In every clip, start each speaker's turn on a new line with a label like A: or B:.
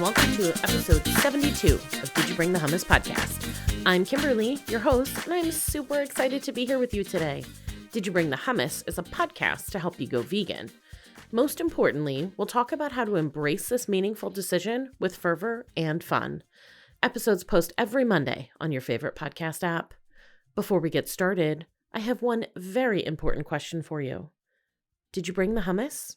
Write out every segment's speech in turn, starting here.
A: welcome to episode 72 of Did You Bring the Hummus podcast. I'm Kimberly, your host, and I'm super excited to be here with you today. Did You Bring the Hummus is a podcast to help you go vegan. Most importantly, we'll talk about how to embrace this meaningful decision with fervor and fun. Episodes post every Monday on your favorite podcast app. Before we get started, I have one very important question for you. Did you bring the hummus?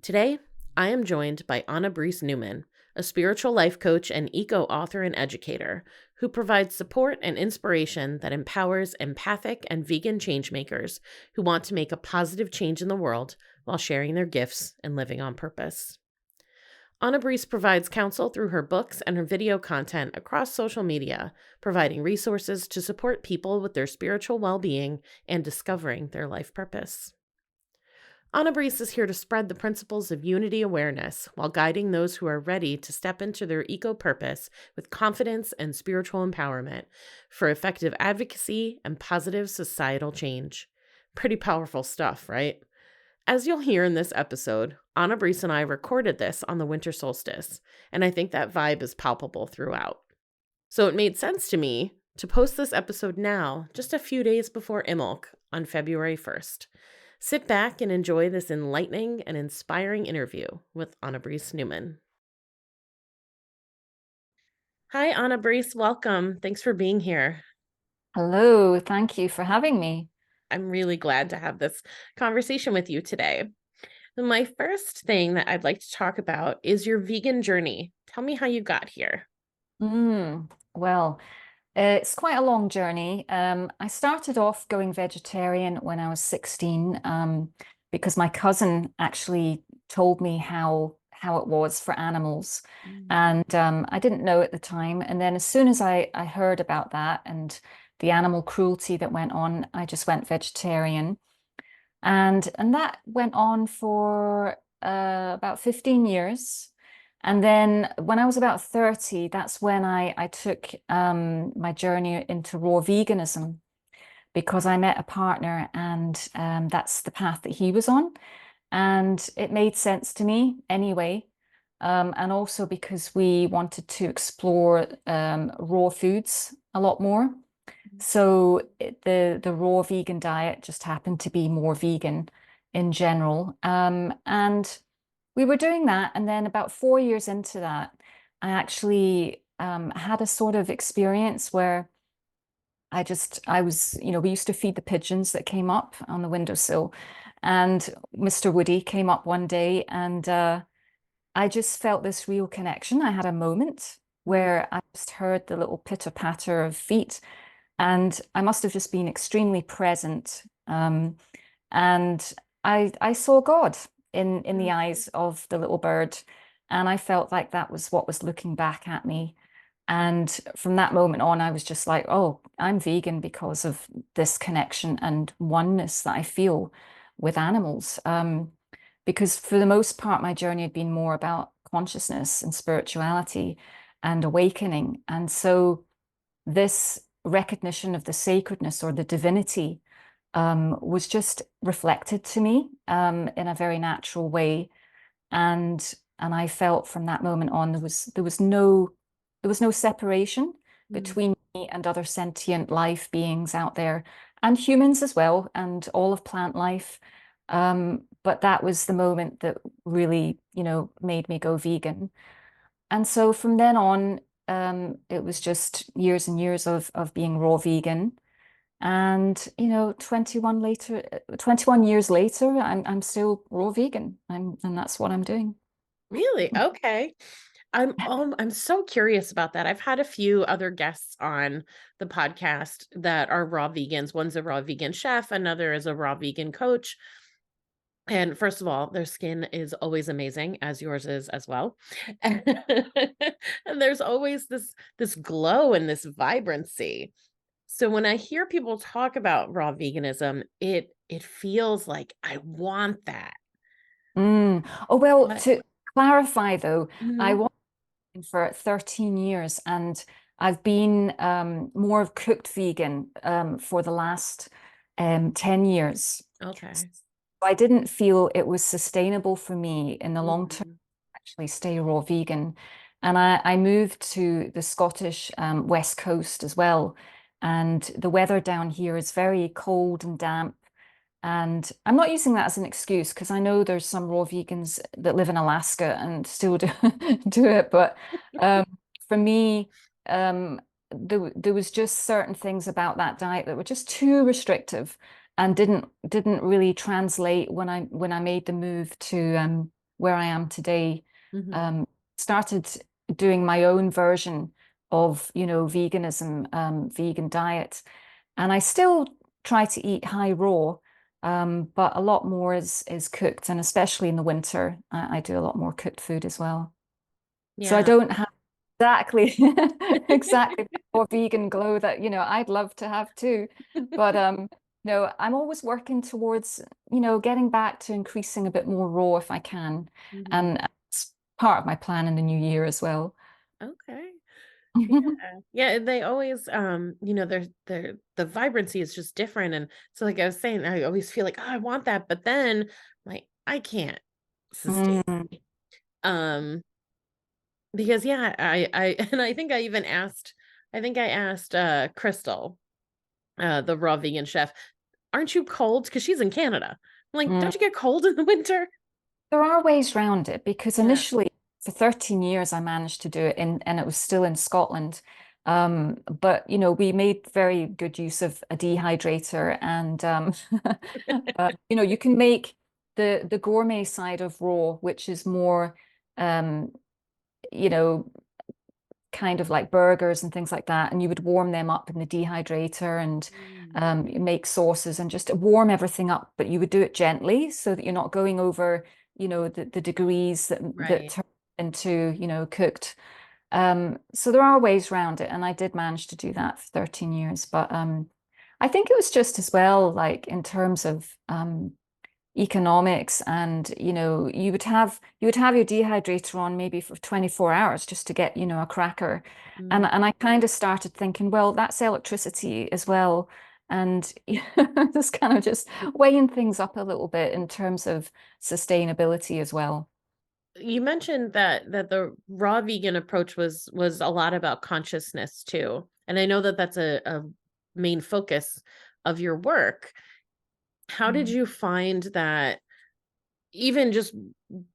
A: Today, I am joined by Anabrese Neuman, a spiritual life coach and eco-author and educator who provides support and inspiration that empowers empathic and vegan changemakers who want to make a positive change in the world while sharing their gifts and living on purpose. Anabrese provides counsel through her books and her video content across social media, providing resources to support people with their spiritual well-being and discovering their life purpose. Anabrese is here to spread the principles of unity awareness while guiding those who are ready to step into their eco-purpose with confidence and spiritual empowerment for effective advocacy and positive societal change. Pretty powerful stuff, right? As you'll hear in this episode, Anabrese and I recorded this on the Winter Solstice, and I think that vibe is palpable throughout. So it made sense to me to post this episode now, just a few days before Imbolc on February 1st. Sit back and enjoy this enlightening and inspiring interview with Anabrese Neuman. Hi, Anabrese. Welcome. Thanks for being here.
B: Hello. Thank you for having me.
A: I'm really glad to have this conversation with you today. My first thing that I'd like to talk about is your vegan journey. Tell me how you got here.
B: Well, it's quite a long journey. I started off going vegetarian when I was 16 because my cousin actually told me how it was for animals. And I didn't know at the time. And then as soon as I heard about that and the animal cruelty that went on, I just went vegetarian. And that went on for about 15 years. And then when I was about 30, that's when I took my journey into raw veganism because I met a partner and that's the path that he was on. And it made sense to me anyway. And also because we wanted to explore raw foods a lot more. So the raw vegan diet just happened to be more vegan in general. And we were doing that. And then about 4 years into that, I actually had a sort of experience where I was, we used to feed the pigeons that came up on the windowsill. And Mr. Woody came up one day and I just felt this real connection. I had a moment where I just heard the little pitter patter of feet. And I must have just been extremely present. And I saw God in the eyes of the little bird. And I felt like that was what was looking back at me. And from that moment on, I was just like, oh, I'm vegan because of this connection and oneness that I feel with animals. Because for the most part, my journey had been more about consciousness and spirituality and awakening. And so this recognition of the sacredness or the divinity was just reflected to me in a very natural way, and I felt from that moment on there was no separation between me and other sentient life beings out there, and humans as well, and all of plant life. But that was the moment that really, made me go vegan. And so from then on, it was just years and years of being raw vegan. And 21 years later, I'm still raw vegan. And that's what I'm doing.
A: Really? Okay. I'm so curious about that. I've had a few other guests on the podcast that are raw vegans. One's a raw vegan chef, another is a raw vegan coach. And first of all, their skin is always amazing, as yours is as well. And there's always this glow and this vibrancy. So when I hear people talk about raw veganism, it feels like I want that.
B: Oh, well,
A: But
B: to clarify though, I was for 13 years and I've been more of cooked vegan for the last 10 years.
A: okay.
B: I didn't feel it was sustainable for me in the long term to actually stay raw vegan. And I moved to the Scottish West Coast as well. And the weather down here is very cold and damp. And I'm not using that as an excuse because I know there's some raw vegans that live in Alaska and still do it. But um, for me, um, there was just certain things about that diet that were just too restrictive and didn't really translate when I made the move to where I am today.
A: Mm-hmm.
B: Started doing my own version of, veganism, vegan diet, and I still try to eat high raw, but a lot more is cooked, and especially in the winter, I do a lot more cooked food as well. So I
A: Yeah.
B: don't have exactly exactly the more vegan glow that I'd love to have too, but no, I'm always working towards getting back to increasing a bit more raw if I can,
A: Mm-hmm.
B: and it's part of my plan in the new year as well.
A: Okay. Yeah. Yeah, they always the vibrancy is just different. And so like I was saying, I always feel like, oh, I want that, but then like I can't sustain.
B: Mm,
A: Um because yeah, I and I think I even asked Crystal, the raw vegan chef, aren't you cold? Because she's in Canada. I'm like,
B: mm.
A: don't you get cold in the winter?
B: There are ways around it because
A: Yeah.
B: initially for 13 years I managed to do it and it was still in Scotland. But we made very good use of a dehydrator and you can make the gourmet side of raw, which is more um, you know, kind of like burgers and things like that, and you would warm them up in the dehydrator and
A: Mm.
B: you make sauces and just warm everything up, but you would do it gently so that you're not going over, the degrees that
A: Right.
B: turn into, cooked. So there are ways around it, and I did manage to do that for 13 years. But I think it was just as well, like in terms of economics, and you would have your dehydrator on maybe for 24 hours just to get a cracker,
A: Mm.
B: and I kind of started thinking, well, that's electricity as well, and just kind of just weighing things up a little bit in terms of sustainability as well.
A: You mentioned that the raw vegan approach was a lot about consciousness too. And I know that that's a main focus of your work. How did
B: Mm.
A: you find that even just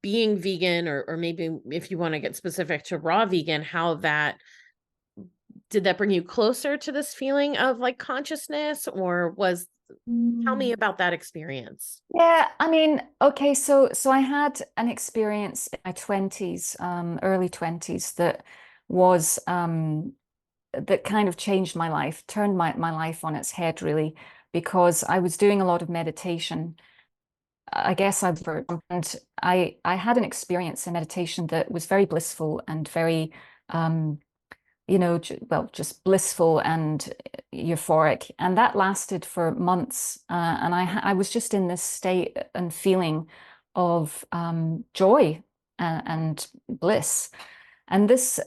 A: being vegan, or maybe if you want to get specific to raw vegan, how that did that bring you closer to this feeling of like consciousness, or was tell me
B: Mm.
A: about that experience.
B: Yeah, I mean, okay, so I had an experience in my 20s, early 20s, was that kind of changed my life, turned my life on its head, really, because I was doing a lot of meditation. I guess and I had an experience in meditation that was very blissful and very um, well, just blissful and euphoric. And that lasted for months. And I was just in this state and feeling of joy and bliss. And this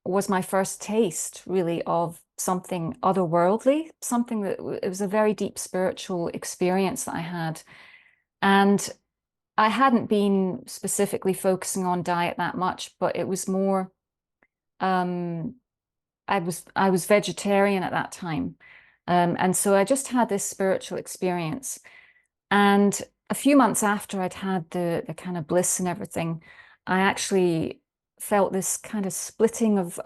B: was my first taste, really, of something otherworldly, something that it was a very deep spiritual experience that I had. And I hadn't been specifically focusing on diet that much, but it was more um, I was vegetarian at that time. And so I just had this spiritual experience. And a few months after I'd had the kind of bliss and everything, I actually felt this kind of splitting of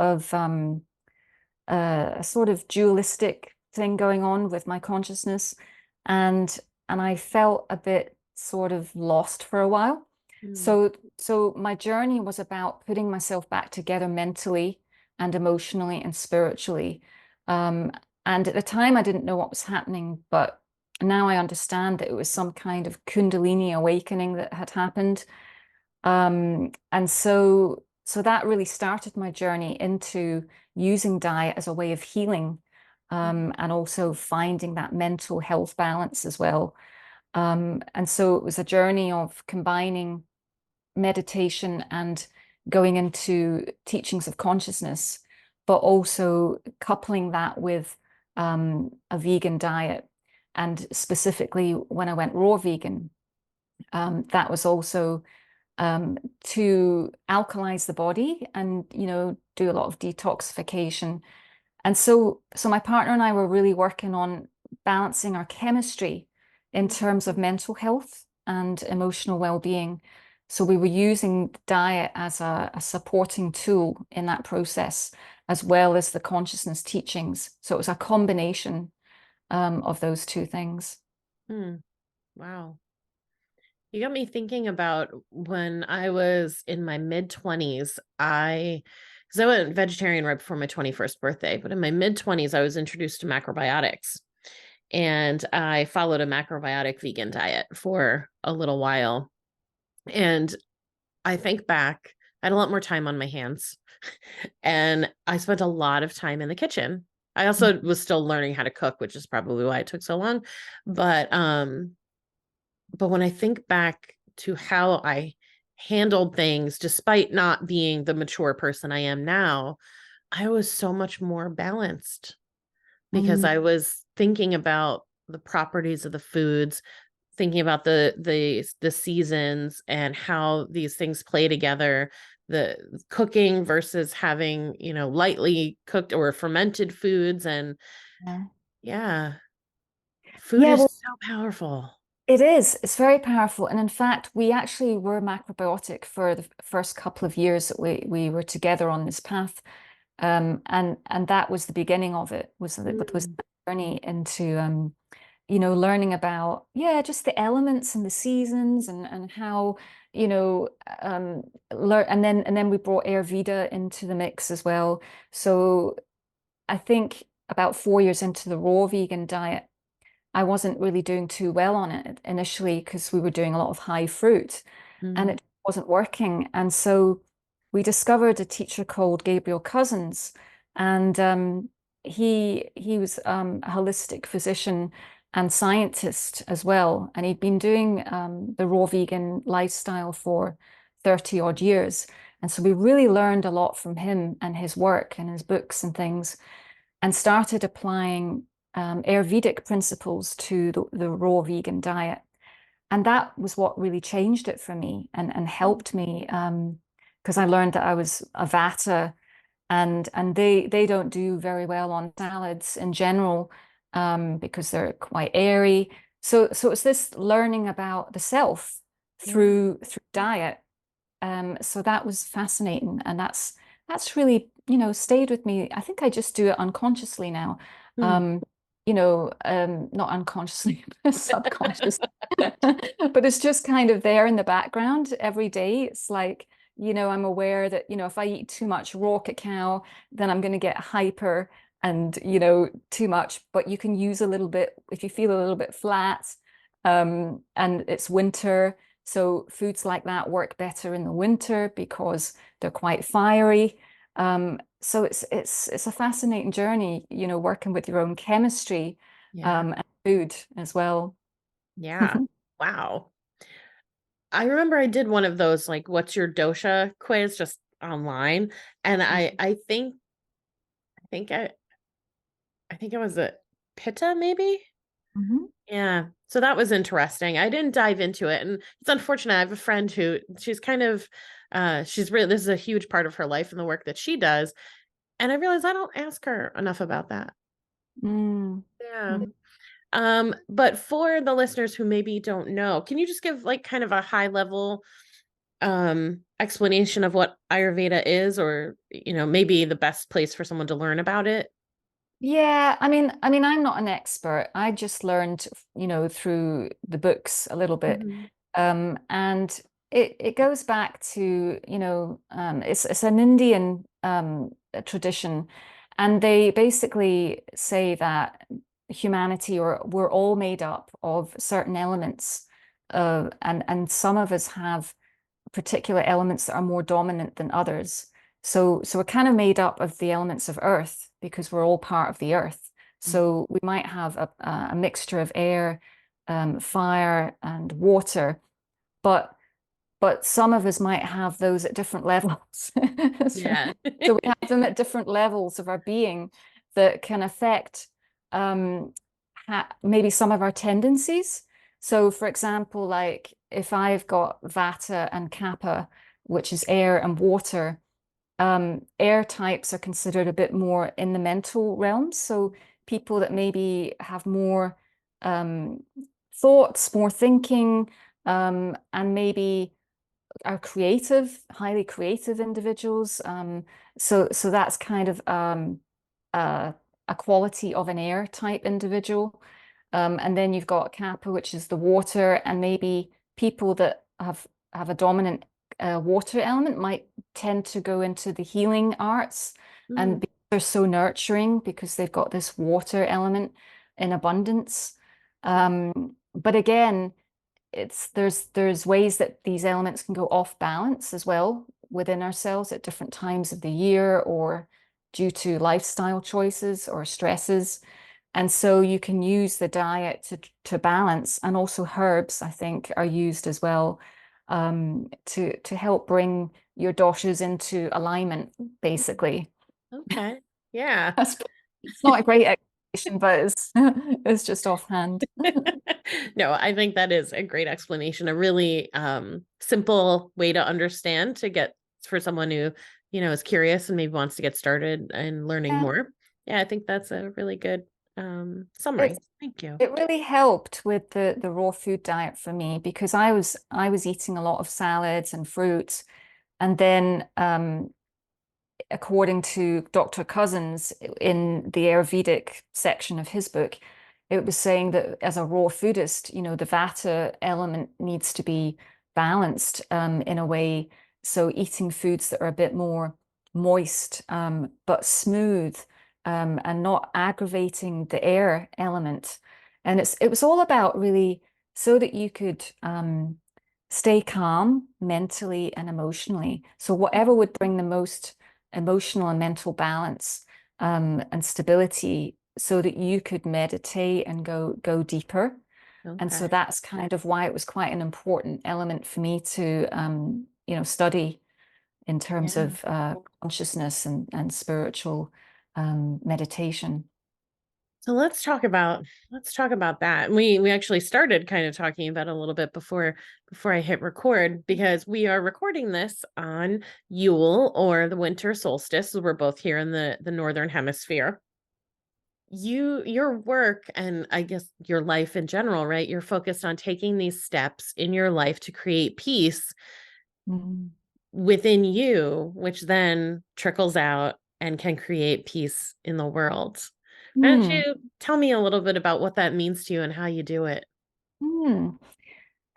B: a sort of dualistic thing going on with my consciousness. And I felt a bit sort of lost for a while.
A: Mm.
B: So my journey was about putting myself back together mentally and emotionally and spiritually. Um, and at the time, I didn't know what was happening, but now I understand that it was some kind of Kundalini awakening that had happened. And so that really started my journey into using diet as a way of healing, and also finding that mental health balance as well. And so it was a journey of combining meditation and going into teachings of consciousness, but also coupling that with a vegan diet. And specifically, when I went raw vegan, that was also to alkalize the body and, do a lot of detoxification. And so my partner and I were really working on balancing our chemistry in terms of mental health and emotional well-being. So we were using diet as a supporting tool in that process, as well as the consciousness teachings. So it was a combination of those two things.
A: Wow. You got me thinking about when I was in my mid-20s, because I went vegetarian right before my 21st birthday, but in my mid-20s, I was introduced to macrobiotics. And I followed a macrobiotic vegan diet for a little while. And I think back, I had a lot more time on my hands. And I spent a lot of time in the kitchen. I also was still learning how to cook, which is probably why it took so long. But when I think back to how I handled things, despite not being the mature person I am now, I was so much more balanced because I was thinking about the properties of the foods, thinking about the seasons and how these things play together, the cooking versus having, lightly cooked or fermented foods. And food
B: Yeah,
A: is
B: well,
A: so powerful.
B: it is. It's very powerful. And in fact, we actually were macrobiotic for the first couple of years that we were together on this path. And that was the beginning of it, was the journey into learning about, just the elements and the seasons and how, learn, and then we brought Ayurveda into the mix as well. So I think about 4 years into the raw vegan diet, I wasn't really doing too well on it initially because we were doing a lot of high fruit and it wasn't working. And so we discovered a teacher called Gabriel Cousens, and he was a holistic physician and scientist as well. And he'd been doing the raw vegan lifestyle for 30 odd years. And so we really learned a lot from him and his work and his books and things, and started applying Ayurvedic principles to the raw vegan diet. And that was what really changed it for me and helped me, because I learned that I was a Vata, and they don't do very well on salads in general, because they're quite airy. So it's this learning about the self through diet. So that was fascinating, and that's really, stayed with me. I think I just do it unconsciously now. Not unconsciously, subconscious, but it's just kind of there in the background every day. It's like, I'm aware that, if I eat too much raw cacao, then I'm going to get hyper and, too much, but you can use a little bit if you feel a little bit flat, and it's winter. So foods like that work better in the winter because they're quite fiery. So it's a fascinating journey, working with your own chemistry, and food as well.
A: Yeah. Wow. I remember I did one of those, like, what's your dosha quiz just online. And I think it was a pitta, maybe. Yeah. So that was interesting. I didn't dive into it. And it's unfortunate. I have a friend who she's kind of, this is a huge part of her life and the work that she does. And I realized I don't ask her enough about that. Yeah. But for the listeners who maybe don't know, can you just give like kind of a high level explanation of what Ayurveda is, or maybe the best place for someone to learn about it?
B: Yeah, I'm not an expert. I just learned, through the books a little bit. And it goes back to, it's an Indian tradition. And they basically say that humanity, or we're all made up of certain elements, and some of us have particular elements that are more dominant than others. So we're kind of made up of the elements of earth because we're all part of the earth. So we might have a mixture of air, fire, and water, but some of us might have those at different levels.
A: Yeah.
B: So we have them at different levels of our being that can affect, maybe some of our tendencies. So for example, like if I've got Vata and Kapha, which is air and water, air types are considered a bit more in the mental realm. So people that maybe have more thoughts, more thinking, and maybe are creative, highly creative individuals. So that's kind of a quality of an air type individual. And then you've got Kappa, which is the water, and maybe people that have a dominant water element might tend to go into the healing arts, and they're so nurturing because they've got this water element in abundance. But again, there's ways that these elements can go off balance as well within ourselves at different times of the year or due to lifestyle choices or stresses. And so you can use the diet to balance, and also herbs, I think, are used as well, to help bring your doshas into alignment, basically.
A: Okay. Yeah.
B: It's not a great explanation, but it's just offhand.
A: No, I think that is a great explanation, a really simple way to understand to get for someone who, is curious and maybe wants to get started and learning
B: Yeah.
A: more. Yeah, I think that's a really good summary. Thank you.
B: It really helped with the raw food diet for me, because I was eating a lot of salads and fruits, and then according to Dr. Cousins in the Ayurvedic section of his book, it was saying that as a raw foodist, the Vata element needs to be balanced in a way. So eating foods that are a bit more moist, but smooth, and not aggravating the air element. And it was all about really so that you could stay calm mentally and emotionally. So whatever would bring the most emotional and mental balance, and stability, so that you could meditate and go deeper. And so
A: Okay.
B: that's kind of why it was quite an important element for me to study in terms
A: Yeah.
B: of consciousness and spiritual meditation.
A: So let's talk about that. We actually started kind of talking about it a little bit before I hit record, because we are recording this on Yule, or the winter solstice. We're both here in the northern hemisphere. Your work, and I guess your life in general, right? You're focused on taking these steps in your life to create peace
B: Mm.
A: within you, which then trickles out and can create peace in the world. Why don't
B: Hmm.
A: you tell me a little bit about what that means to you and how you do it?
B: Hmm.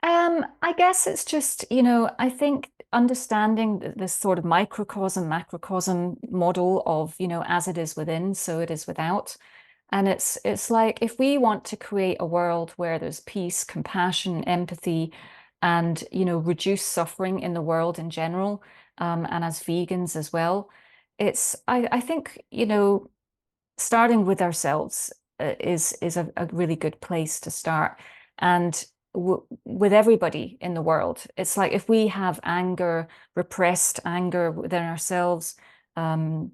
B: I guess it's just, I think understanding this sort of microcosm, macrocosm model of, as it is within, so it is without. And it's like if we want to create a world where there's peace, compassion, empathy, and reduce suffering in the world in general, and as vegans as well, I think starting with ourselves is a really good place to start. And with everybody in the world, it's like if we have anger, repressed anger within ourselves, um,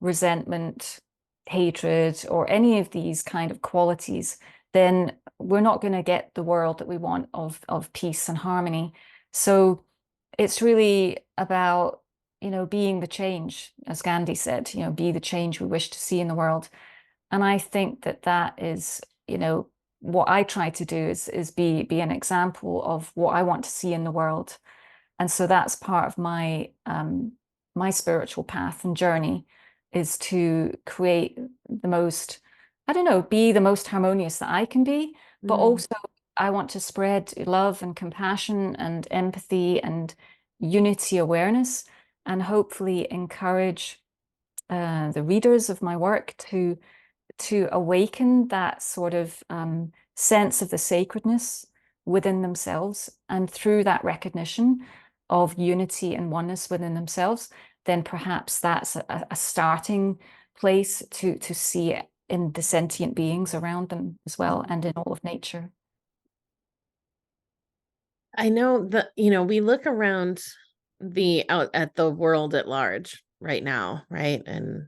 B: resentment, hatred, or any of these kind of qualities, then we're not going to get the world that we want of peace and harmony. So it's really about, being the change, as Gandhi said, be the change we wish to see in the world. And I think that is, what I try to do is be an example of what I want to see in the world. And so that's part of my spiritual path and journey, is to create the most, I don't know, be the most harmonious that I can be, but
A: Mm,
B: also I want to spread love and compassion and empathy and unity awareness, and hopefully encourage the readers of my work to awaken that sort of sense of the sacredness within themselves. And through that recognition of unity and oneness within themselves, then perhaps that's a starting place to see it in the sentient beings around them as well, and in all of nature.
A: I know that, we look around out at the world at large right now, right? And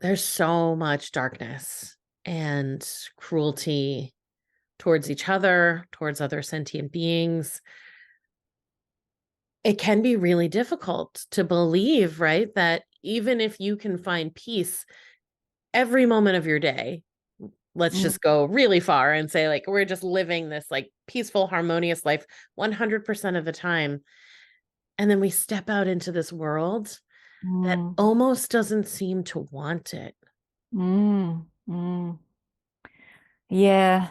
A: there's so much darkness and cruelty towards each other, towards other sentient beings, it can be really difficult to believe, right? That even if you can find peace every moment of your day, let's
B: Mm,
A: just go really far and say, like, we're just living this like peaceful, harmonious life 100% of the time. And then we step out into this world that
B: mm,
A: almost doesn't seem to want it.
B: mm, mm. Yeah,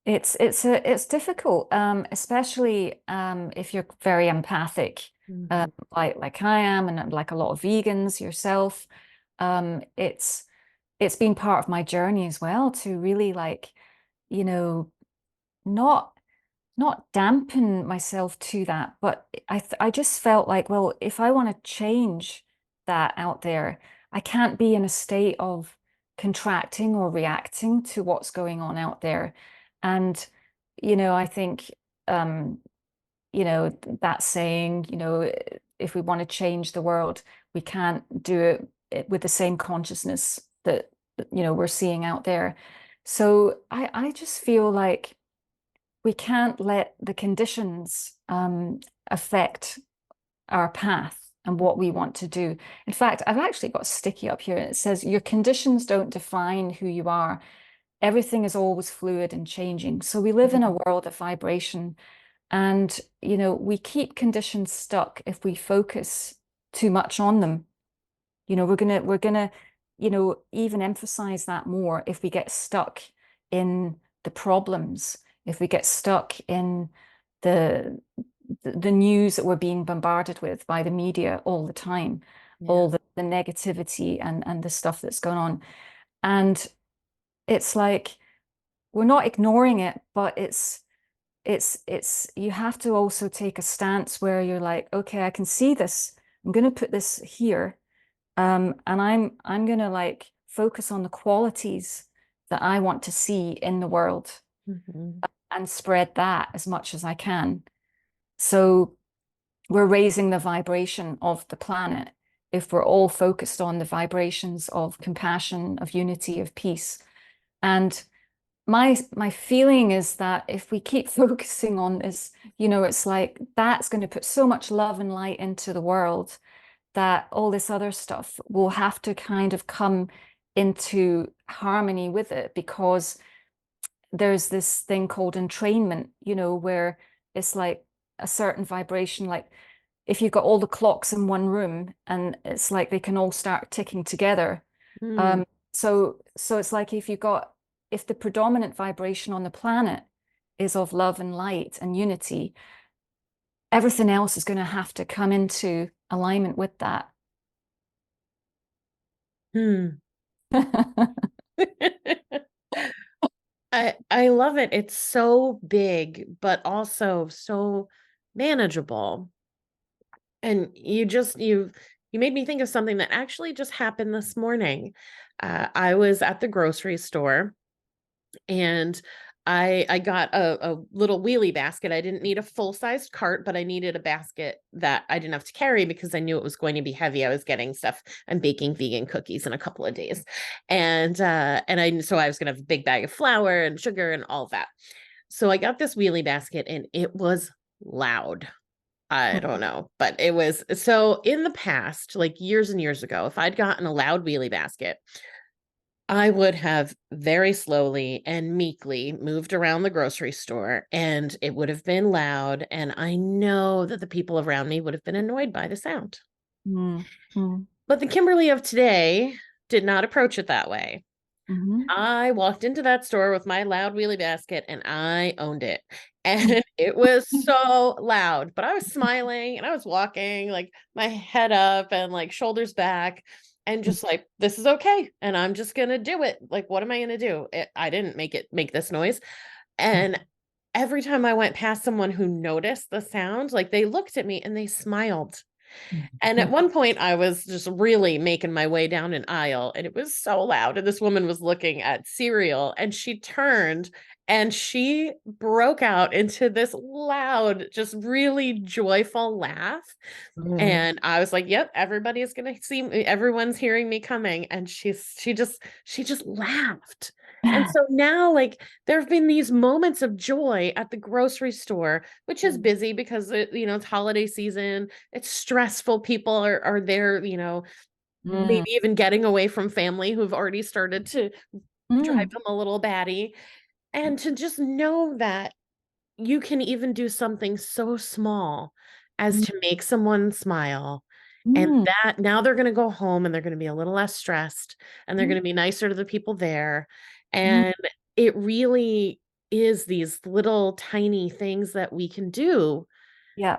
B: it's difficult, especially if you're very empathic,
A: Mhm.
B: like I am, and like a lot of vegans yourself. It's been part of my journey as well to really like, you know, not not dampen myself to that, but I just felt like, well, if I want to change that out there, I can't be in a state of contracting or reacting to what's going on out there. And, I think, um, that saying, if we want to change the world, we can't do it with the same consciousness that, we're seeing out there. So I just feel like we can't let the conditions affect our path and what we want to do. In fact, I've actually got sticky up here. It says, your conditions don't define who you are. Everything is always fluid and changing. So we live in a world of vibration. And, we keep conditions stuck if we focus too much on them. We're gonna, even emphasize that more if we get stuck in the problems, if we get stuck in the the news that we're being bombarded with by the media all the time,
A: Yeah.
B: all the negativity and the stuff that's going on. And it's like we're not ignoring it, but it's you have to also take a stance where you're like, okay, I can see this. I'm going to put this here. And I'm gonna like focus on the qualities that I want to see in the world
A: Mhm.
B: and spread that as much as I can. So we're raising the vibration of the planet if we're all focused on the vibrations of compassion, of unity, of peace. And my feeling is that if we keep focusing on this, it's like that's going to put so much love and light into the world that all this other stuff will have to kind of come into harmony with it, because there's this thing called entrainment, where it's like a certain vibration, like if you've got all the clocks in one room and it's like they can all start ticking together.
A: Mm.
B: So it's like if the predominant vibration on the planet is of love and light and unity, everything else is going to have to come into alignment with that.
A: Hmm. I love it. It's so big, but also so manageable. And you made me think of something that actually just happened this morning. I was at the grocery store and I got a little wheelie basket. I didn't need a full-sized cart, but I needed a basket that I didn't have to carry because I knew it was going to be heavy. I was getting stuff. I'm baking vegan cookies in a couple of days. So I was gonna have a big bag of flour and sugar and all that. So I got this wheelie basket and it was loud. I don't know, but it was so in the past, like years and years ago, if I'd gotten a loud wheelie basket, I would have very slowly and meekly moved around the grocery store and it would have been loud. And I know that the people around me would have been annoyed by the sound.
B: Mm, mm,
A: But the Kimberly of today did not approach it that way.
B: mhm,
A: I walked into that store with my loud wheelie basket and I owned it. And it was so loud, but I was smiling and I was walking like my head up and like shoulders back and just like, this is okay. And I'm just going to do it. Like, what am I going to do? I didn't make this noise. And every time I went past someone who noticed the sound, like they looked at me and they smiled. And at one point, I was just really making my way down an aisle and it was so loud. And this woman was looking at cereal and she turned And she broke out into this loud, just really joyful laugh.
B: Mm.
A: And I was like, yep, everybody's gonna see me, everyone's hearing me coming. And she just laughed. And so now, like, there have been these moments of joy at the grocery store, which is busy because it's holiday season, it's stressful. People are there,
B: Mm.
A: maybe even getting away from family who've already started to drive
B: Mm.
A: them a little batty. And to just know that you can even do something so small as
B: Mm.
A: to make someone smile. And
B: Mm.
A: that now they're going to go home and they're going to be a little less stressed and they're
B: Mm.
A: going to be nicer to the people there.
B: Mm.
A: And it really is these little tiny things that we can do.
B: Yeah,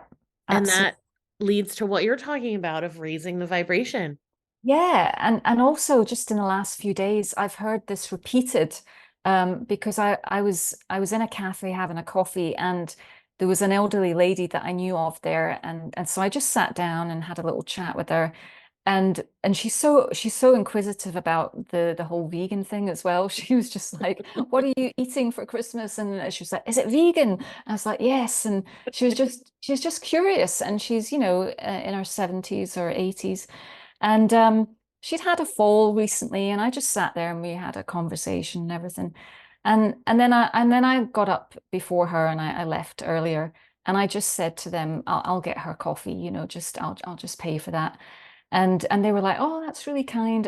A: And
B: absolutely.
A: that leads to what you're talking about of raising the vibration.
B: Yeah, and also just in the last few days, I've heard this repeated because I was in a cafe having a coffee, and there was an elderly lady that I knew of there, and so I just sat down and had a little chat with her, and she's so inquisitive about the whole vegan thing as well. She was just like, "What are you eating for Christmas?" And she was like, "Is it vegan?" I was like, "Yes," and she was just curious, and she's in her 70s or 80s. And she'd had a fall recently, and I just sat there and we had a conversation and everything. And then I got up before her, and I left earlier. And I just said to them, I'll get her coffee, just I'll just pay for that. And they were like, "Oh, that's really kind."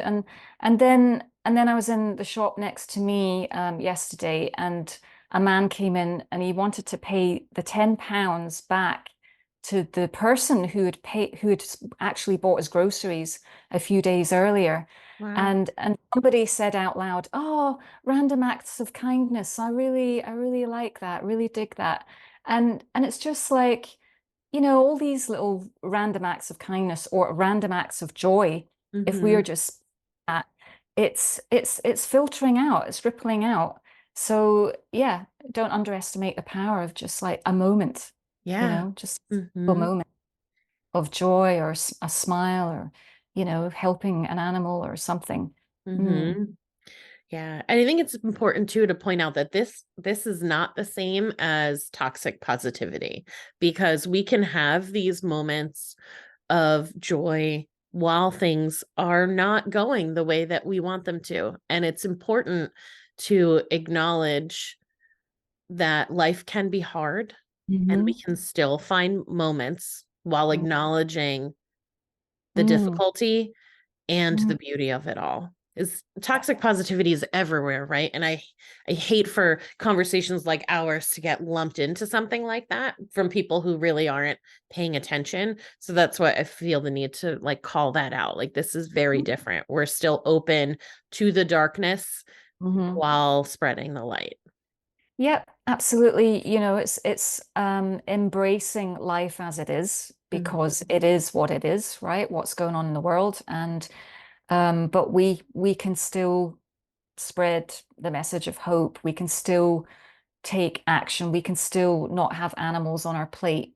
B: And then I was in the shop next to me yesterday, and a man came in and he wanted to pay the £10 back to the person who had actually bought his groceries a few days earlier.
A: Wow.
B: And somebody said out loud, "Oh, random acts of kindness. I really like that, really dig that." And it's just like, all these little random acts of kindness or random acts of joy, if we are
A: Hmm.
B: just at, it's filtering out, it's rippling out. So yeah, don't underestimate the power of just like a moment,
A: Yeah.
B: just a
A: Hmm.
B: moment of joy or a smile or, helping an animal or something. Mm.
A: Hmm. Yeah. And I think it's important too to point out that this is not the same as toxic positivity, because we can have these moments of joy while things are not going the way that we want them to. And it's important to acknowledge that life can be hard and we
B: Hmm.
A: can still find moments while acknowledging the
B: Mm.
A: difficulty and
B: Mm.
A: the beauty of it all. Is toxic positivity is everywhere, right? And I hate for conversations like ours to get lumped into something like that from people who really aren't paying attention. So that's why I feel the need to like call that out. Like, this is very different. We're still open to the darkness
B: Mm-hmm.
A: while spreading the light.
B: Yep, absolutely. It's embracing life as it is,
A: Mhm.
B: because it is what it is, right? What's going on in the world. And but we can still spread the message of hope. We can still take action. We can still not have animals on our plate,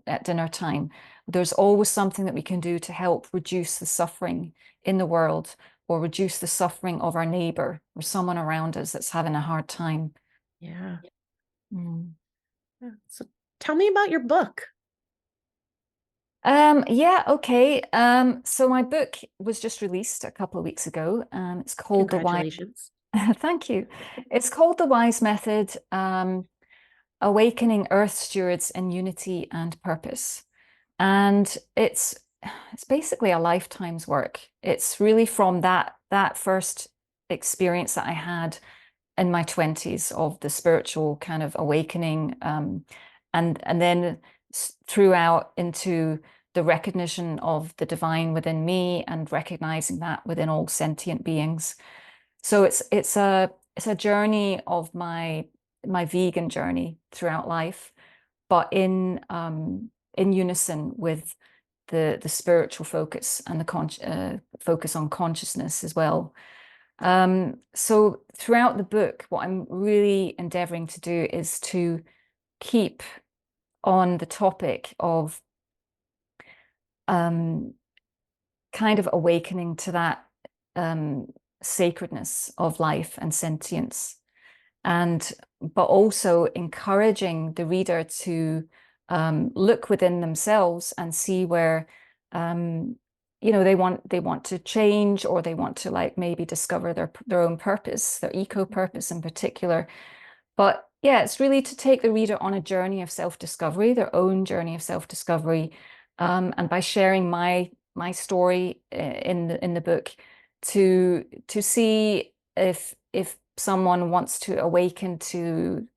B: at dinner time. There's always something that we can do to help reduce the suffering in the world, or reduce the suffering of our neighbor or someone around us that's having a hard time.
A: Yeah.
B: Mm.
A: Yeah. So tell me about your book.
B: Yeah, okay. So my book was just released a couple of weeks ago. It's called The Wise.
A: Congratulations.
B: Thank you. It's called The Wise Method, Awakening Earth Stewards in Unity and Purpose. And it's basically a lifetime's work. It's really from that first experience that I had in my 20s of the spiritual kind of awakening, and then throughout into the recognition of the divine within me and recognizing that within all sentient beings. So it's a journey of my vegan journey throughout life, but in unison with the spiritual focus and the focus on consciousness as well. So throughout the book, what I'm really endeavoring to do is to keep on the topic of um, kind of awakening to that um, sacredness of life and sentience. but also encouraging the reader to look within themselves and see where they want to change, or they want to like maybe discover their own purpose, their eco purpose in particular. But yeah, it's really to take the reader on a journey of self-discovery, their own journey of self-discovery, and by sharing my story in the book, to see if someone wants to awaken to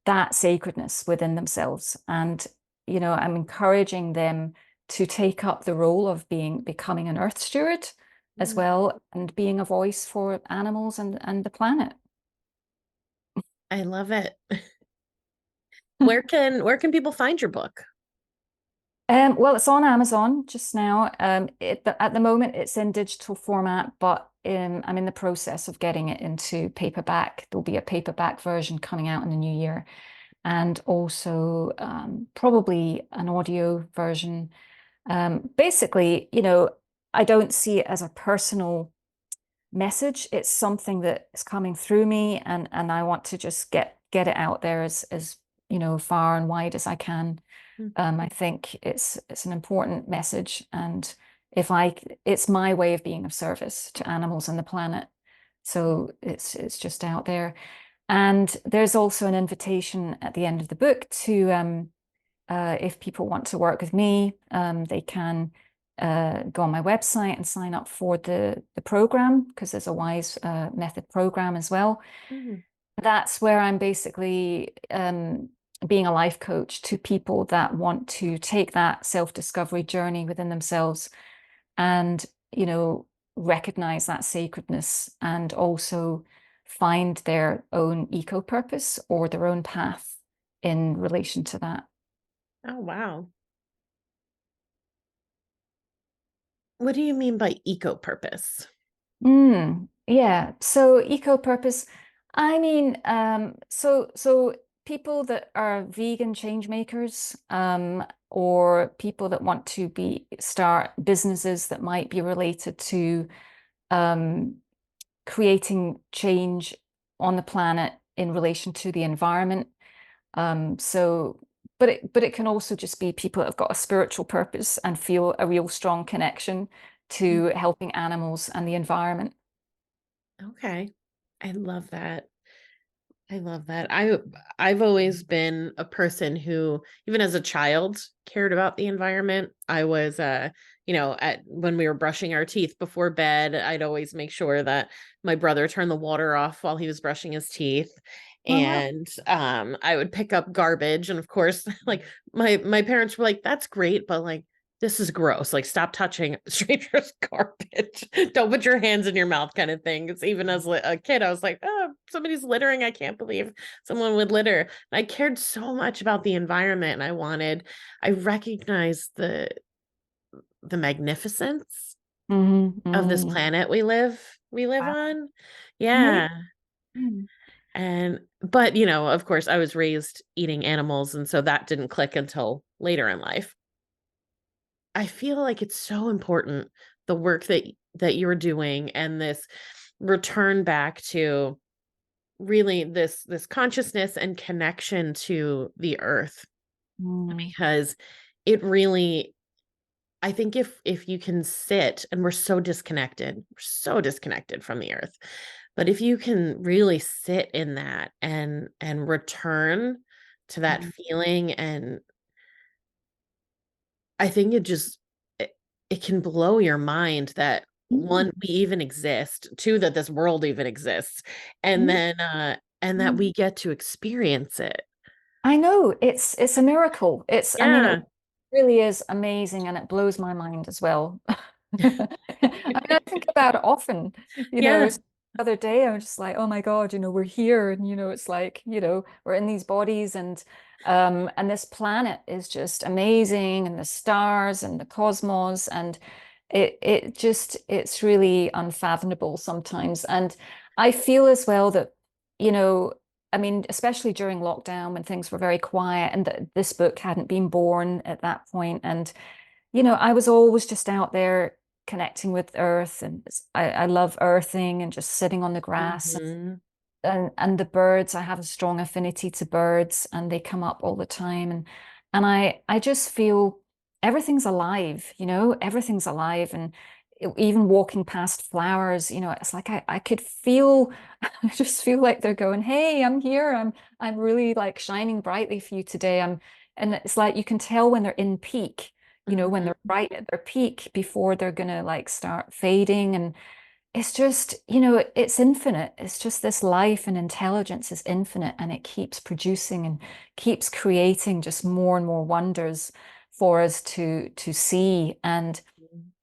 B: that sacredness within themselves. And I'm encouraging them to take up the role of becoming an earth steward as well, and being a voice for animals and the planet.
A: I love it. Where can people find your book?
B: Well, it's on Amazon just now. At the moment, it's in digital format, but I'm in the process of getting it into paperback. There'll be a paperback version coming out in the new year, and also probably an audio version. Basically, I don't see it as a personal message. It's something that is coming through me, and I want to just get it out there as far and wide as I can. I think it's an important message, and it's my way of being of service to animals and the planet. So it's just out there. And there's also an invitation at the end of the book to if people want to work with me, they can go on my website and sign up for the program, because there's a wise method program as well. That's where I'm basically being a life coach to people that want to take that self-discovery journey within themselves and, recognize that sacredness, and also find their own eco purpose or their own path in relation to that.
A: Oh, wow. What do you mean by eco purpose?
B: Yeah. So eco purpose, I mean, so people that are vegan change makers, or people that want to start businesses that might be related to creating change on the planet in relation to the environment. But it can also just be people that have got a spiritual purpose and feel a real strong connection to helping animals and the environment.
A: Okay. I love that. I love that. I've always been a person who, even as a child, cared about the environment. I was when we were brushing our teeth before bed, I'd always make sure that my brother turned the water off while he was brushing his teeth.
B: Oh, wow.
A: And I would pick up garbage. And of course, like my parents were like, that's great, but like this is gross. Like, stop touching strangers' garbage. Don't put your hands in your mouth, kind of thing. It's even as a kid, I was like, oh, somebody's littering. I can't believe someone would litter. And I cared so much about the environment, and I recognized the magnificence of this
B: Mm-hmm.
A: planet we live
B: Wow.
A: on.
B: Amazing.
A: Yeah. But of course, I was raised eating animals, and so that didn't click until later in life. I feel like it's so important, the work that you're doing, and this return back to really this consciousness and connection to the earth,
B: Mm.
A: because it really, I think if you can sit, and we're so disconnected from the earth, but if you can really sit in that and return to that
B: Mm.
A: feeling, and I think it can blow your mind that, one,
B: Mm.
A: we even exist, two, that this world even exists, and
B: Mm.
A: then and that
B: Mm.
A: we get to experience it.
B: I know it's a miracle. I mean, it
A: Yeah.
B: really is amazing, and it blows my mind as well. I mean, I think about it often,
A: Yeah.
B: the other day I was just like, oh my God, we're here, and it's like, we're in these bodies, and this planet is just amazing, and the stars and the cosmos, and it's really unfathomable sometimes. And I feel as well that, you know, I mean, especially during lockdown when things were very quiet, and this book hadn't been born at that point, and I was always just out there connecting with earth, and I love earthing and just sitting on the grass.
A: Mhm.
B: and the birds, I have a strong affinity to birds, and they come up all the time, and I just feel everything's alive, everything's alive. And even walking past flowers, it's like I could feel, I just feel like they're going, hey, I'm here. I'm really like shining brightly for you today. And it's like you can tell when they're in peak, when they're right at their peak before they're gonna like start fading. And it's just, it's infinite. It's just this life and intelligence is infinite, and it keeps producing and keeps creating just more and more wonders for us to see. And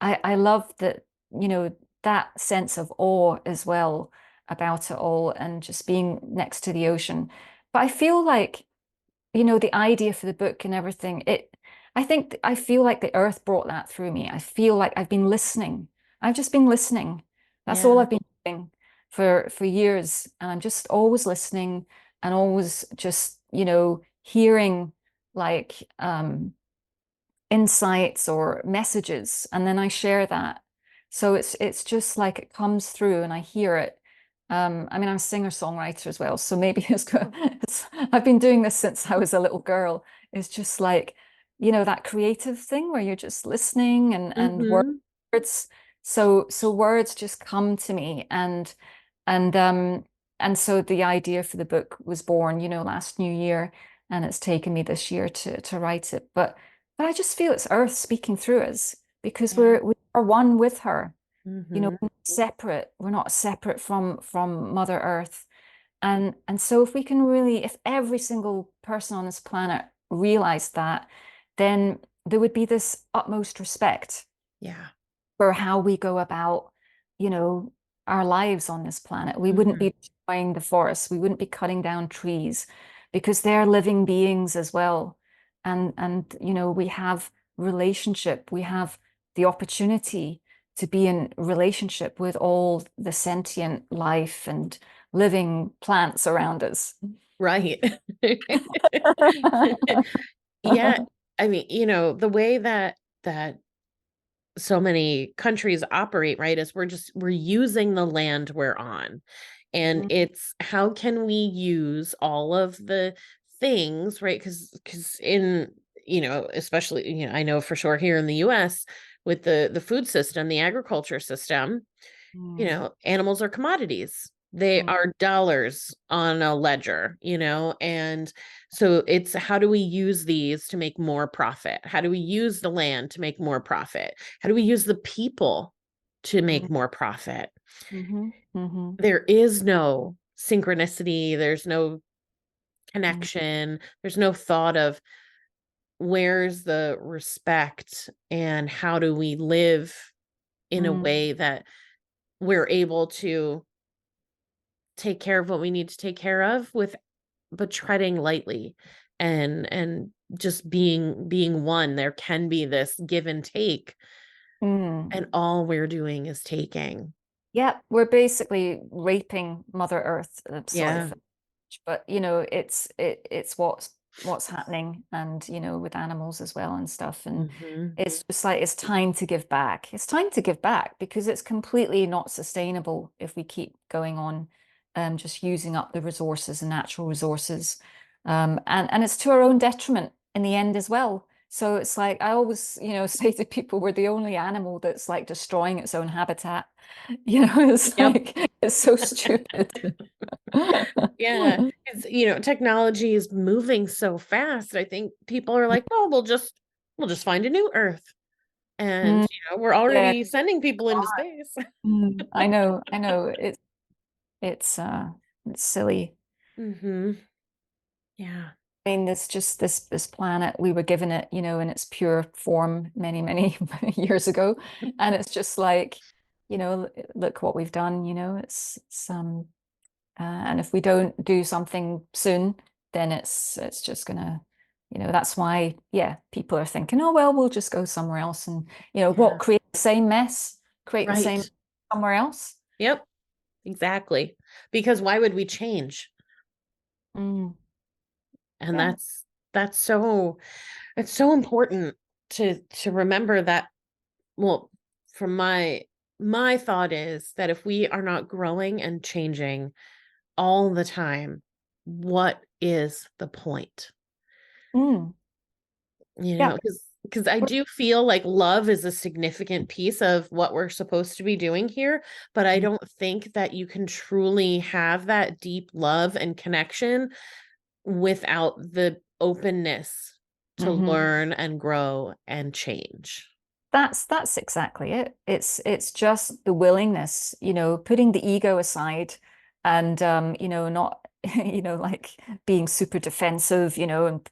B: I love that, that sense of awe as well about it all, and just being next to the ocean. But I feel like, the idea for the book and everything, I feel like the earth brought that through me. I feel like I've been listening. I've just been listening. That's all
A: Yeah.
B: I've been doing for years. And I'm just always listening, and always just, hearing like insights or messages, and then I share that. So it's just like it comes through and I hear it. I mean, I'm a singer-songwriter as well, so maybe I've been doing this since I was a little girl. It's just like, that creative thing where you're just listening, and
A: Mm-hmm.
B: words. So words just come to me, and and so the idea for the book was born, last New Year, and it's taken me this year to write it. But I just feel it's Earth speaking through us, because
A: Yeah.
B: we are one with her.
A: Mm-hmm.
B: We're not separate. We're not separate from Mother Earth. And so if we can really, if every single person on this planet realized that, then there would be this utmost respect
A: Yeah.
B: for how we go about, you know, our lives on this planet. We wouldn't
A: Mm-hmm.
B: be destroying the forests. We wouldn't be cutting down trees, because they're living beings as well. And we have relationship. We have the opportunity to be in relationship with all the sentient life and living plants around us.
A: Right. Yeah. I mean, the way that so many countries operate, right, is we're using the land we're on. And it's how can we use all of the things, right? Because in, especially, I know for sure here in the US with the food system, the agriculture system,
B: Mm,
A: animals are commodities. They
B: mm,
A: are dollars on a ledger, and so it's how do we use these to make more profit? How do we use the land to make more profit? How do we use the people to
B: mm,
A: make more profit?
B: mhm, mhm,
A: There is no synchronicity, there's no
B: mm,
A: connection, there's no thought of where's the respect and how do we live in a
B: mm,
A: way that we're able to take care of what we need to take care of with but treading lightly and just being one. There can be this give and take,
B: mm.
A: and all we're doing is taking.
B: Yeah, we're basically raping Mother Earth. Sorry
A: Yeah.
B: for, but it's what's happening, and with animals as well and stuff. And
A: Hmm.
B: it's just like it's time to give back. It's time to give back, because it's completely not sustainable if we keep going on, just using up the resources and natural resources, and it's to our own detriment in the end as well. So it's like I always, say to people, we're the only animal that's like destroying its own habitat. It's
A: Yep.
B: like it's so stupid.
A: Yeah. It's, technology is moving so fast. I think people are like, oh, we'll just find a new Earth. And
B: Mm,
A: we're
B: yeah,
A: already sending people into space.
B: I know, I know. It's it's silly.
A: Hmm. Yeah.
B: I mean, this just this planet, we were given it, in its pure form many, many years ago. And it's just like, look what we've done, it's and if we don't do something soon, then it's just gonna, that's why, yeah, people are thinking, oh well, we'll just go somewhere else, and
A: Yeah.
B: create the same mess, create the same
A: Right.
B: somewhere else.
A: Yep. Exactly. Because why would we change?
B: Mm,
A: And
B: yeah.
A: that's so it's so important to remember that. Well, from my thought is that if we are not growing and changing, all the time, what is the point?
B: Mm.
A: You
B: Yeah.
A: know, because I do feel like love is a significant piece of what we're supposed to be doing here, but I don't think that you can truly have that deep love and connection without the openness to
B: Mm-hmm.
A: learn and grow and change.
B: That's exactly it. It's just the willingness, putting the ego aside and not like being super defensive, and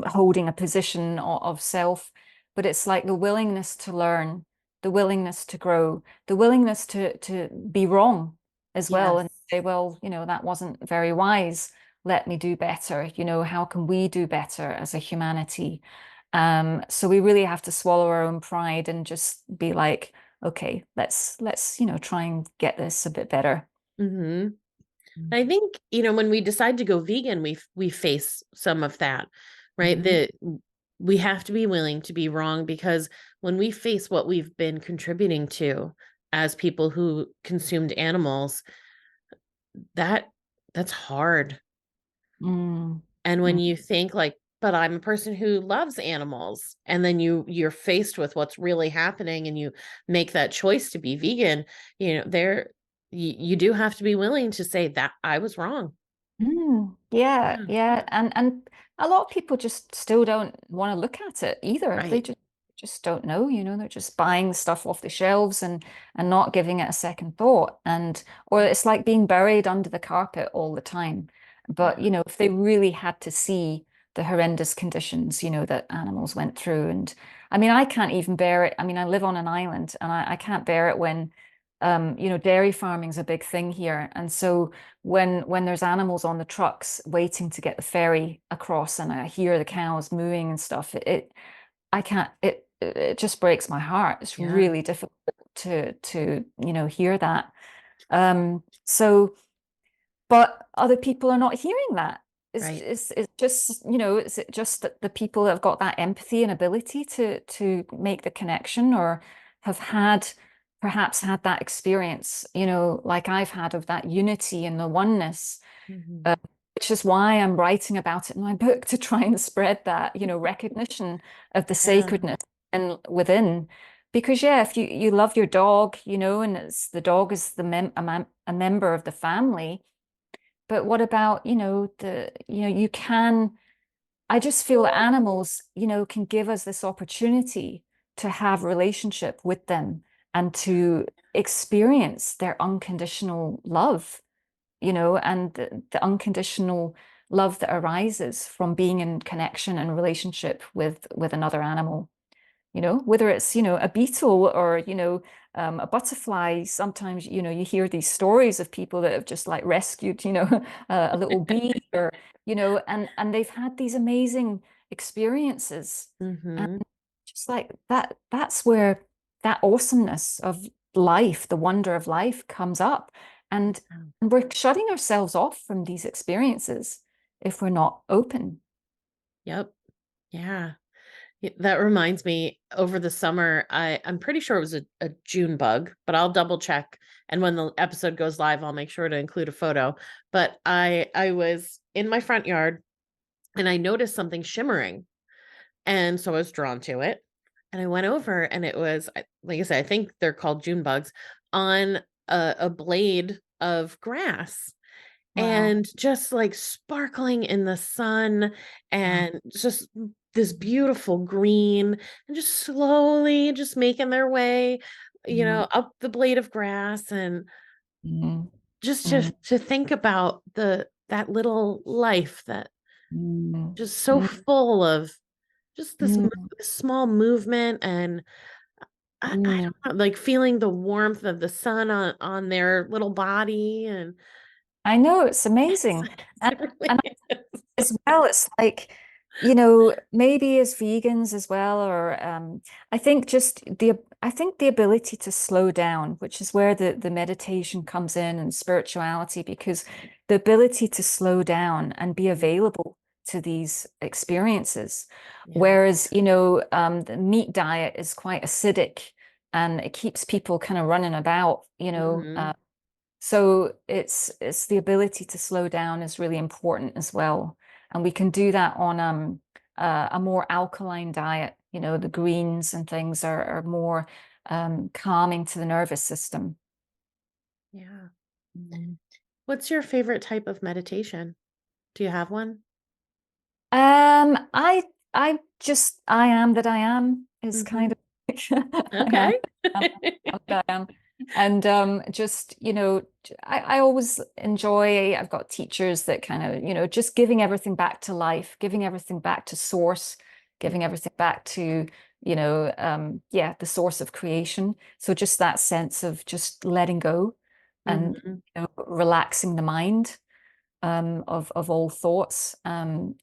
B: holding a position of self, but it's like the willingness to learn, the willingness to grow, the willingness to be wrong as well and
A: Yes.
B: say, well, that wasn't very wise. Let me do better. How can we do better as a humanity? So we really have to swallow our own pride and just be like, okay, let's try and get this a bit better.
A: Mm-hmm. I think, when we decide to go vegan, we face some of that, right?
B: Mm-hmm.
A: That we have to be willing to be wrong, because when we face what we've been contributing to as people who consumed animals, that that's hard.
B: Mm.
A: And when
B: Mm.
A: you think like, but I'm a person who loves animals, and then you're faced with what's really happening and you make that choice to be vegan, there you do have to be willing to say that I was wrong.
B: Yeah,
A: Yeah.
B: yeah, and a lot of people just still don't want to look at it either. They
A: Right.
B: just don't know, they're just buying stuff off the shelves and not giving it a second thought. And or it's like being buried under the carpet all the time. But,
A: Yeah.
B: if they really had to see the horrendous conditions, that animals went through. And I mean, I can't even bear it. I mean, I live on an island and I can't bear it when dairy farming is a big thing here. And so when there's animals on the trucks waiting to get the ferry across and I hear the cows mooing and stuff, I can't it just breaks my heart. It's
A: Yeah.
B: really difficult to hear that. So but other people are not hearing that.
A: Right.
B: It's just, is it just that the people that have got that empathy and ability to make the connection or have perhaps had that experience, like I've had of that unity and the oneness,
A: Mhm.
B: uh, which is why I'm writing about it in my book to try and spread that, recognition of the
A: Yeah.
B: sacredness and within. Because yeah, if you love your dog, and it's the dog is a member of the family, but what about, you can, I just feel that animals, can give us this opportunity to have relationship with them and to experience their unconditional love, and the unconditional love that arises from being in connection and relationship with another animal, whether it's, a beetle or, a butterfly. Sometimes, you hear these stories of people that have just like rescued, a little bee or, and they've had these amazing experiences. And
A: Hmm.
B: just like that's where that awesomeness of life, the wonder of life comes up. And we're shutting ourselves off from these experiences if we're not open.
A: Yep. Yeah. That reminds me, over the summer, I'm pretty sure it was a June bug, but I'll double check. And when the episode goes live, I'll make sure to include a photo. But I was in my front yard and I noticed something shimmering. And so I was drawn to it. And I went over and it was, like I said, I think they're called June bugs, on a blade of grass,
B: Wow.
A: and just like sparkling in the sun,
B: Wow.
A: and just this beautiful green, and just slowly just making their way,
B: Mm,
A: up the blade of grass. And
B: mm,
A: just
B: mm,
A: to think about that little life that
B: mm,
A: just so
B: mm,
A: full of just
B: mm,
A: this small movement. And I
B: mm.
A: don't know, like feeling the warmth of the sun on their little body. And
B: I know it's amazing. And
A: it really
B: and
A: is.
B: as well, it's like, maybe as vegans as well, or I think the ability to slow down, which is where the meditation comes in and spirituality, because the ability to slow down and be available to these experiences.
A: Yeah.
B: Whereas, the meat diet is quite acidic and it keeps people kind of running about,
A: Hmm.
B: So it's the ability to slow down is really important as well. And we can do that on a more alkaline diet. You know, the greens and things are more calming to the nervous system.
A: Yeah.
B: Mhm.
A: What's your favorite type of meditation? Do you have one?
B: I just I am that I am is
A: Hmm.
B: kind of I
A: Okay.
B: am that I am. And just, you know, I always enjoy, I've got teachers that kind of, you know, just giving everything back to life, giving everything back to source, giving everything back to, you know, yeah, the source of creation. So just that sense of just letting go and,
A: Hmm.
B: you know, relaxing the mind of all thoughts, and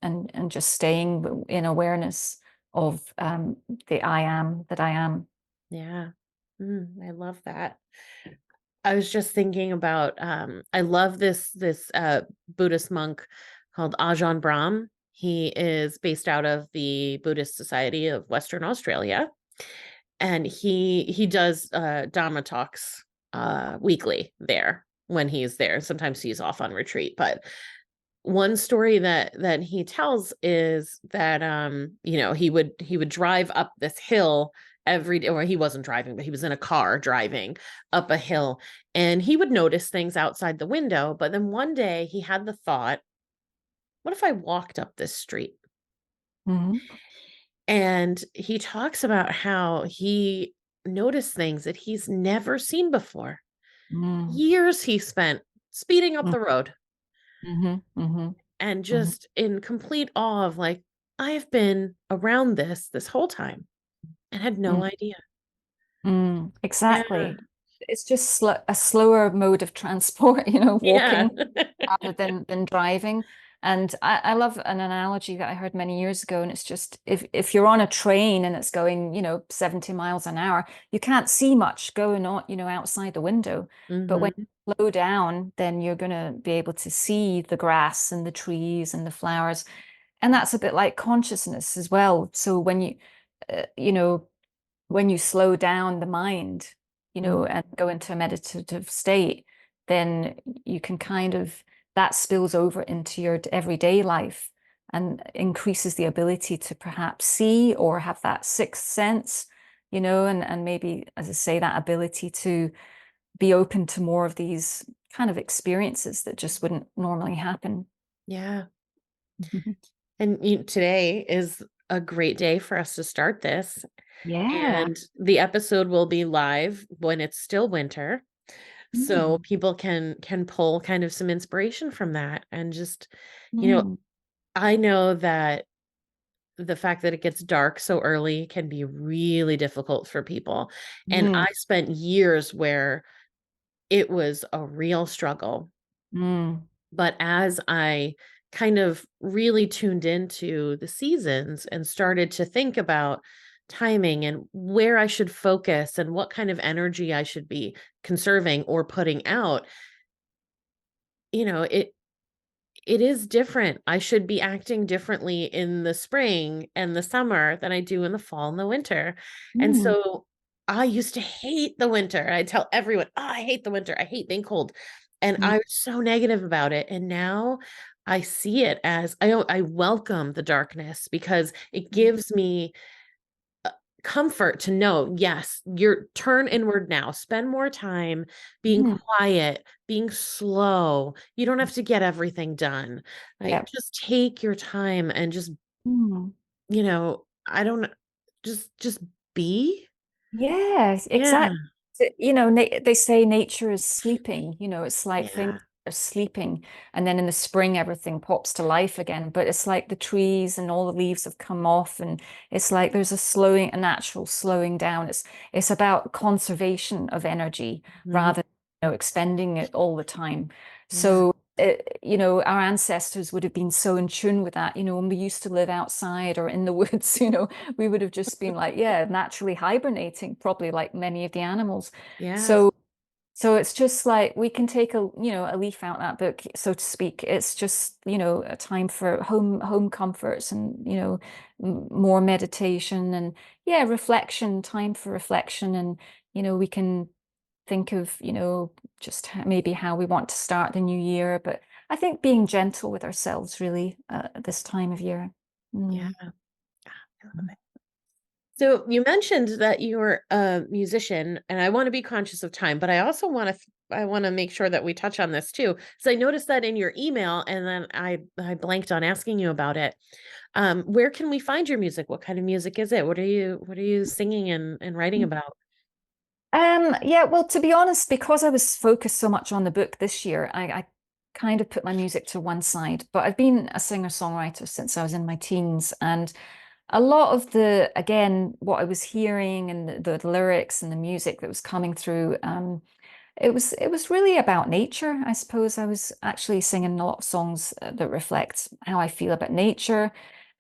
B: just staying in awareness of the I am that I am.
A: Yeah. I love that. I was just thinking about I love this Buddhist monk called Ajahn Brahm. He is based out of the Buddhist Society of Western Australia, and he does Dharma talks weekly there when he's there. Sometimes he's off on retreat, but one story that he tells is that he would drive up this hill every day, or he wasn't driving, but he was in a car driving up a hill, and he would notice things outside the window. But then one day he had the thought, what if I walked up this street?
B: Mhm.
A: And he talks about how he noticed things that he's never seen before.
B: Mm.
A: Years he spent speeding up
B: Mm.
A: the road
B: Mhm. Mhm.
A: and
B: Mhm.
A: just in complete awe of like, I've been around this whole time and had
B: Mm.
A: no idea. Yeah.
B: Exactly. It's just a slower mode of transport, you know,
A: Yeah.
B: walking rather than driving. And I love an analogy that I heard many years ago, and it's just if you're on a train and it's going, you know, 70 miles an hour, you can't see much going on, you know, outside the window. But when
A: Hmm.
B: you slow down, then you're going to be able to see the grass and the trees and the flowers. And that's a bit like consciousness as well. So when you know, when you slow down the mind, you know, and go into a meditative state, then you can kind of, that spills over into your everyday life and increases the ability to perhaps see or have that sixth sense, you know, and maybe, as I say, that ability to be open to more of these kind of experiences that just wouldn't normally happen.
A: Yeah. And today is a great day for us to start this.
B: Yeah.
A: And the episode will be live when it's still winter. So
B: Mm.
A: people can pull kind of some inspiration from that and just, you know,
B: Mm.
A: I know that the fact that it gets dark so early can be really difficult for people. And
B: Mm.
A: I spent years where it was a real struggle.
B: Mm.
A: But as I kind of really tuned into the seasons and started to think about timing and where I should focus and what kind of energy I should be conserving or putting out, it is different. I should be acting differently in the spring and the summer than I do in the fall and the winter. And
B: Mm.
A: so I used to hate the winter. I tell everyone, oh, I hate the winter. I hate being cold. And
B: Mm.
A: I was so negative about it. And now I see it as I welcome the darkness because it
B: Mm.
A: gives me comfort to know, yes, you're turn inward now. Spend more time being
B: Mm.
A: quiet, being slow. You don't have to get everything done. Like
B: Yeah.
A: just take your time and just,
B: Mm.
A: I don't just be.
B: Yes,
A: Yeah.
B: exactly. You know, they say nature is sleeping, you know, it's like things
A: Yeah.
B: are sleeping, and then in the spring everything pops to life again. But it's like the trees and all the leaves have come off, and it's like there's a natural slowing down. It's about conservation of energy
A: Mhm.
B: rather than, you know, expending it all the time.
A: Yeah.
B: So you know, our ancestors would have been so in tune with that, you know, when we used to live outside or in the woods, you know, we would have just been like, yeah, naturally hibernating, probably like many of the animals.
A: Yeah.
B: So it's just like we can take you know, a leaf out that book, so to speak. It's just, you know, a time for home comforts and, you know, more meditation and yeah, reflection, time for reflection. And, you know, we can think of, just maybe how we want to start the new year. But I think being gentle with ourselves really at this time of year.
A: Yeah. I love it. So you mentioned that you were a musician, and I want to be conscious of time, but I also want to make sure that we touch on this too. So I noticed that in your email, and then I blanked on asking you about it. Where can we find your music? What kind of music is it? What are you singing and writing about?
B: Yeah, well, to be honest, because I was focused so much on the book this year, I kind of put my music to one side. But I've been a singer-songwriter since I was in my teens, and a lot of again, what I was hearing and the lyrics and the music that was coming through, it was really about nature. I suppose I was actually singing a lot of songs that reflect how I feel about nature,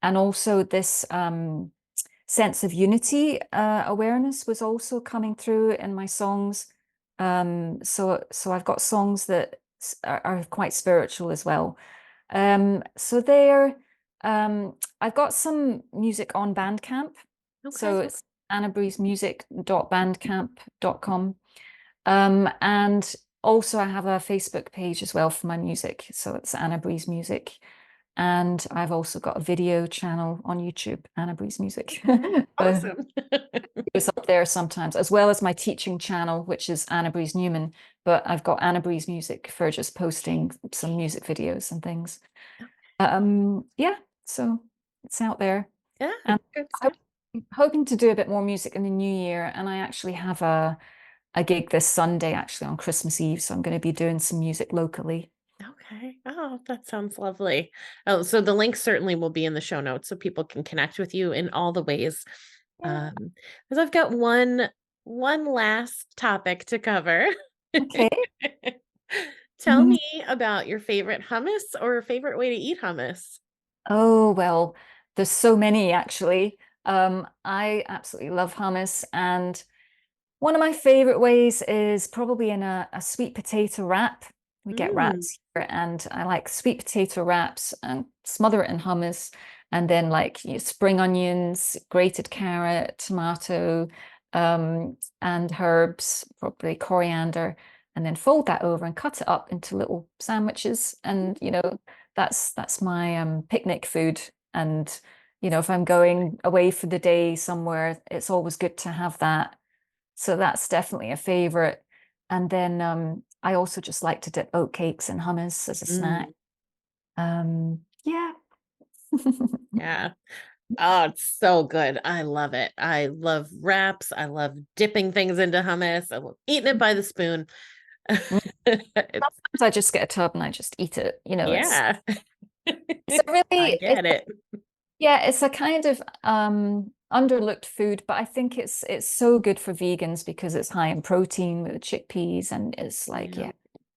B: and also this sense of unity awareness was also coming through in my songs. So I've got songs that are quite spiritual as well. So there, I've got some music on Bandcamp. So
A: Okay.
B: it's anabresemusic.bandcamp.com. And also I have a Facebook page as well for my music. So it's Anabrese Music. And I've also got a video channel on YouTube, Anabrese Music.
A: Awesome.
B: It's up there sometimes, as well as my teaching channel, which is Anabrese Newman. But I've got Anabrese Music for just posting some music videos and things. Yeah, so it's out there.
A: Yeah,
B: And
A: good
B: I'm
A: stuff.
B: hoping to do a bit more music in the new year. And I actually have a gig this Sunday, actually on Christmas Eve. So I'm going to be doing some music locally.
A: Okay. Oh, that sounds lovely. Oh, so the link certainly will be in the show notes so people can connect with you in all the ways.
B: Yeah.
A: Because I've got one last topic to cover.
B: Okay.
A: Tell me about your favorite hummus or favorite way to eat hummus.
B: Oh, well, there's so many actually. I absolutely love hummus. And one of my favorite ways is probably in a sweet potato wrap. We get
A: Mm.
B: wraps here, and I like sweet potato wraps and smother it in hummus. And then, like, spring onions, grated carrot, tomato, and herbs, probably coriander, and then fold that over and cut it up into little sandwiches. And, that's my picnic food. And, if I'm going away for the day somewhere, it's always good to have that. So that's definitely a favorite. And then I also just like to dip oat cakes in hummus as a snack.
A: Mm.
B: Yeah.
A: Yeah. Oh, it's so good. I love it. I love wraps. I love dipping things into hummus. I love eating it by the spoon. It's,
B: Sometimes I just get a tub and I just eat it.
A: yeah.
B: It's a
A: I
B: really,
A: get it.
B: yeah, it's a kind of underlooked food, but I think it's so good for vegans because it's high in protein with the chickpeas, and it's like,
A: Yeah.
B: yeah,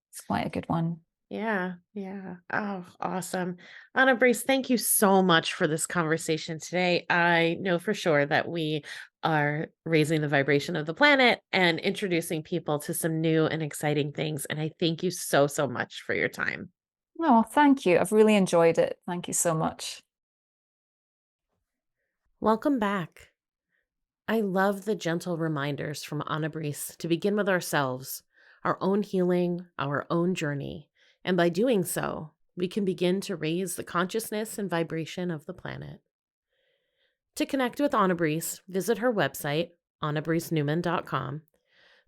B: it's quite a good one.
A: Yeah. Yeah. Oh, awesome. Anabrese, thank you so much for this conversation today. I know for sure that we are raising the vibration of the planet and introducing people to some new and exciting things. And I thank you so, so much for your time.
B: Oh, thank you. I've really enjoyed it. Thank you so much.
A: Welcome back. I love the gentle reminders from Anabrese to begin with ourselves, our own healing, our own journey. And by doing so, we can begin to raise the consciousness and vibration of the planet. To connect with Anabrese, visit her website, anabresenewman.com.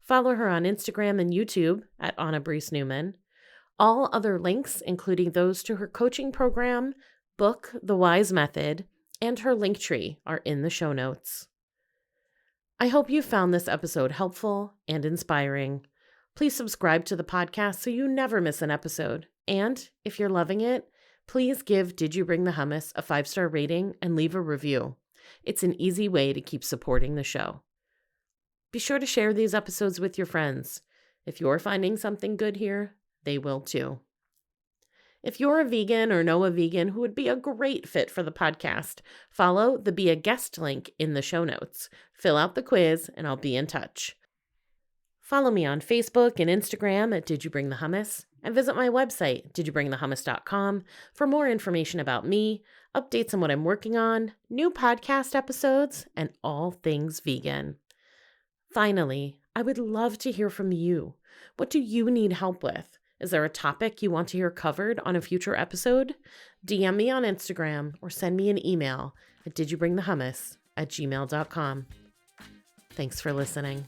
A: Follow her on Instagram and YouTube at Anabrese Newman. All other links, including those to her coaching program, book, The Wise Method, and her link tree, are in the show notes. I hope you found this episode helpful and inspiring. Please subscribe to the podcast so you never miss an episode. And if you're loving it, please give Did You Bring the Hummus a 5-star rating and leave a review. It's an easy way to keep supporting the show. Be sure to share these episodes with your friends. If you're finding something good here, they will too. If you're a vegan or know a vegan who would be a great fit for the podcast, follow the Be a Guest link in the show notes. Fill out the quiz and I'll be in touch. Follow me on Facebook and Instagram at Did You Bring the Hummus, and visit my website, didyouBringTheHummus.com, for more information about me, updates on what I'm working on, new podcast episodes, and all things vegan. Finally, I would love to hear from you. What do you need help with? Is there a topic you want to hear covered on a future episode? DM me on Instagram or send me an email at didyouBringTheHummus@gmail.com. Thanks for listening.